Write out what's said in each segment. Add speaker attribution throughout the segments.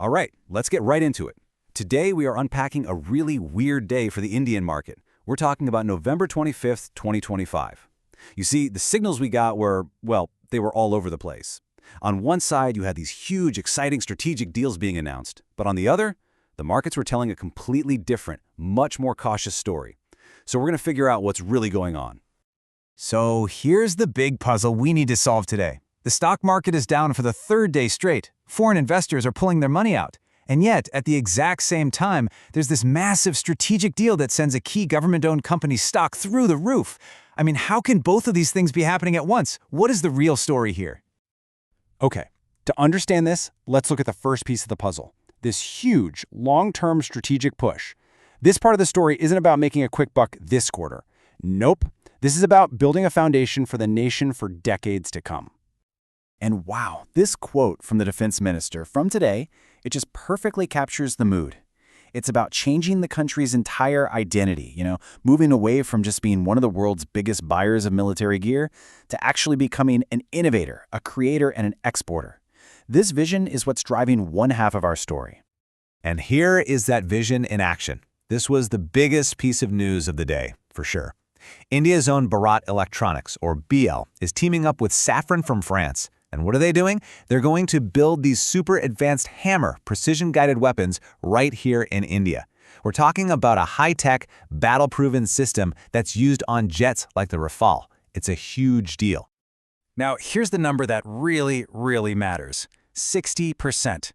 Speaker 1: All right, let's get right into it. Today we are unpacking a really weird day for the Indian market. We're talking about November 25th, 2025. You see, the signals we got were, well, they were all over the place. On one side, you had these huge, exciting strategic deals being announced, but on the other, the markets were telling a completely different, much more cautious story. So we're going to figure out what's really going on.
Speaker 2: So here's the big puzzle we need to solve today. The stock market is down for the third day straight. Foreign investors are pulling their money out. And yet, at the exact same time, there's this massive strategic deal that sends a key government-owned company's stock through the roof. I mean, how can both of these things be happening at once? What is the real story here?
Speaker 1: Okay, to understand this, let's look at the first piece of the puzzle. This huge, long-term strategic push. This part of the story isn't about making a quick buck this quarter. Nope. This is about building a foundation for the nation for decades to come.
Speaker 2: And wow, this quote from the defense minister from today, it just perfectly captures the mood. It's about changing the country's entire identity, moving away from just being one of the world's biggest buyers of military gear to actually becoming an innovator, a creator, and an exporter. This vision is what's driving one half of our story.
Speaker 1: And here is that vision in action. This was the biggest piece of news of the day, for sure. India's own Bharat Electronics, or BL, is teaming up with Safran from France. And what are they doing? They're going to build these super advanced hammer precision-guided weapons right here in India. We're talking about a high-tech, battle-proven system that's used on jets like the Rafale. It's a huge deal.
Speaker 2: Now, here's the number that really, really matters. 60%.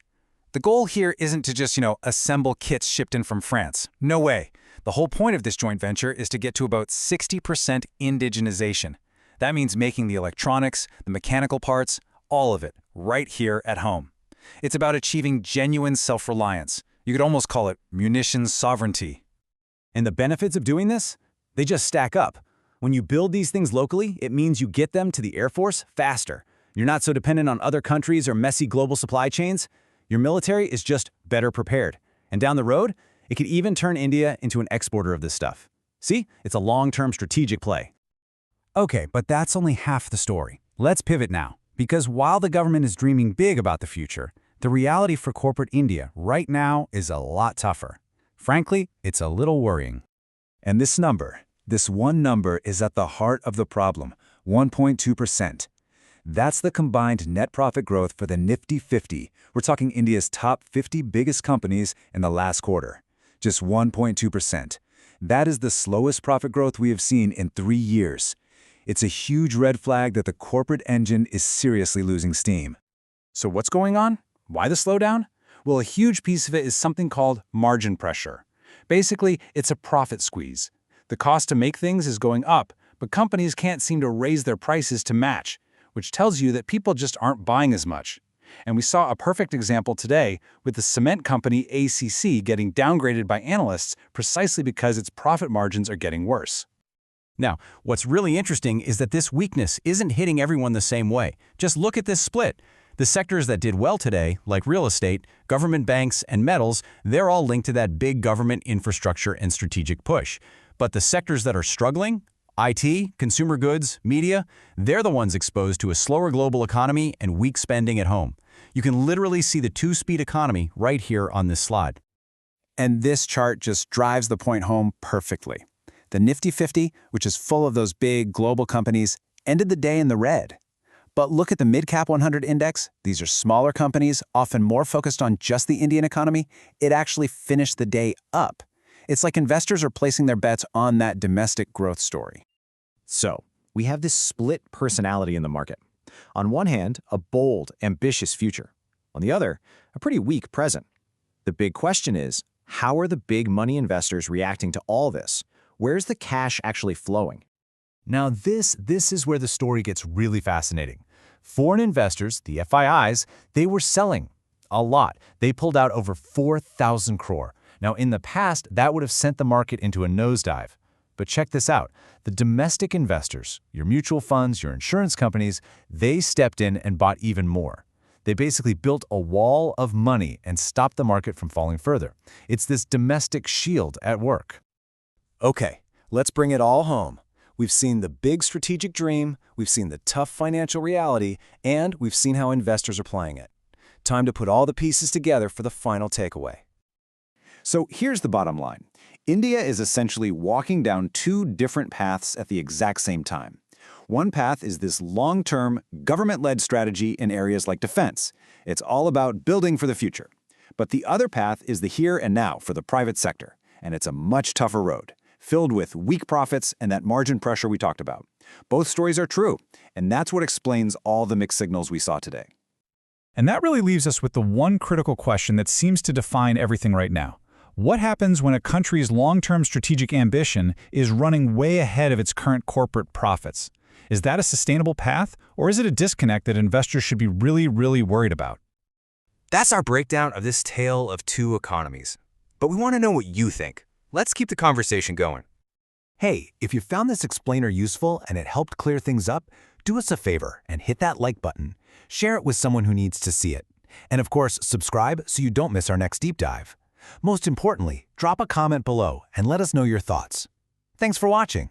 Speaker 2: The goal here isn't to just, assemble kits shipped in from France. No way. The whole point of this joint venture is to get to about 60% indigenization. That means making the electronics, the mechanical parts, all of it, right here at home. It's about achieving genuine self-reliance. You could almost call it munition sovereignty.
Speaker 1: And the benefits of doing this? They just stack up. When you build these things locally, it means you get them to the Air Force faster. You're not so dependent on other countries or messy global supply chains. Your military is just better prepared. And down the road, it could even turn India into an exporter of this stuff. See? It's a long-term strategic play. Okay, but that's only half the story. Let's pivot now. Because while the government is dreaming big about the future, the reality for corporate India right now is a lot tougher. Frankly, it's a little worrying. And this one number is at the heart of the problem, 1.2%. That's the combined net profit growth for the Nifty 50. We're talking India's top 50 biggest companies in the last quarter. Just 1.2%. That is the slowest profit growth we have seen in 3 years. It's a huge red flag that the corporate engine is seriously losing steam. So what's going on? Why the slowdown? Well, a huge piece of it is something called margin pressure. Basically, it's a profit squeeze. The cost to make things is going up, but companies can't seem to raise their prices to match, which tells you that people just aren't buying as much. And we saw a perfect example today with the cement company ACC getting downgraded by analysts precisely because its profit margins are getting worse. Now, what's really interesting is that this weakness isn't hitting everyone the same way. Just look at this split. The sectors that did well today, like real estate, government banks, and metals, they're all linked to that big government infrastructure and strategic push. But the sectors that are struggling, IT, consumer goods, media, they're the ones exposed to a slower global economy and weak spending at home. You can literally see the two-speed economy right here on this slide. And this chart just drives the point home perfectly. The Nifty 50, which is full of those big global companies, ended the day in the red. But look at the Mid-Cap 100 index. These are smaller companies, often more focused on just the Indian economy. It actually finished the day up. It's like investors are placing their bets on that domestic growth story.
Speaker 3: So, we have this split personality in the market. On one hand, a bold, ambitious future. On the other, a pretty weak present. The big question is, how are the big money investors reacting to all this? Where's the cash actually flowing?
Speaker 1: Now this is where the story gets really fascinating. Foreign investors, the FIIs, they were selling a lot. They pulled out over 4,000 crore. Now in the past, that would have sent the market into a nosedive. But check this out. The domestic investors, your mutual funds, your insurance companies, they stepped in and bought even more. They basically built a wall of money and stopped the market from falling further. It's this domestic shield at work. Okay, let's bring it all home. We've seen the big strategic dream, we've seen the tough financial reality, and we've seen how investors are playing it.
Speaker 4: time to put all the pieces together for the final takeaway.
Speaker 3: So here's the bottom line. India is essentially walking down two different paths at the exact same time. One path is this long-term, government-led strategy in areas like defense. It's all about building for the future. But the other path is the here and now for the private sector, and it's a much tougher road, filled with weak profits and that margin pressure we talked about. Both stories are true, and that's what explains all the mixed signals we saw today.
Speaker 2: And that really leaves us with the one critical question that seems to define everything right now. What happens when a country's long-term strategic ambition is running way ahead of its current corporate profits? Is that a sustainable path, or is it a disconnect that investors should be really, really worried about?
Speaker 5: That's our breakdown of this tale of two economies. But we want to know what you think. Let's keep the conversation going.
Speaker 1: Hey, if you found this explainer useful and it helped clear things up, do us a favor and hit that like button. Share it with someone who needs to see it. And of course, subscribe so you don't miss our next deep dive. Most importantly, drop a comment below and let us know your thoughts. Thanks for watching.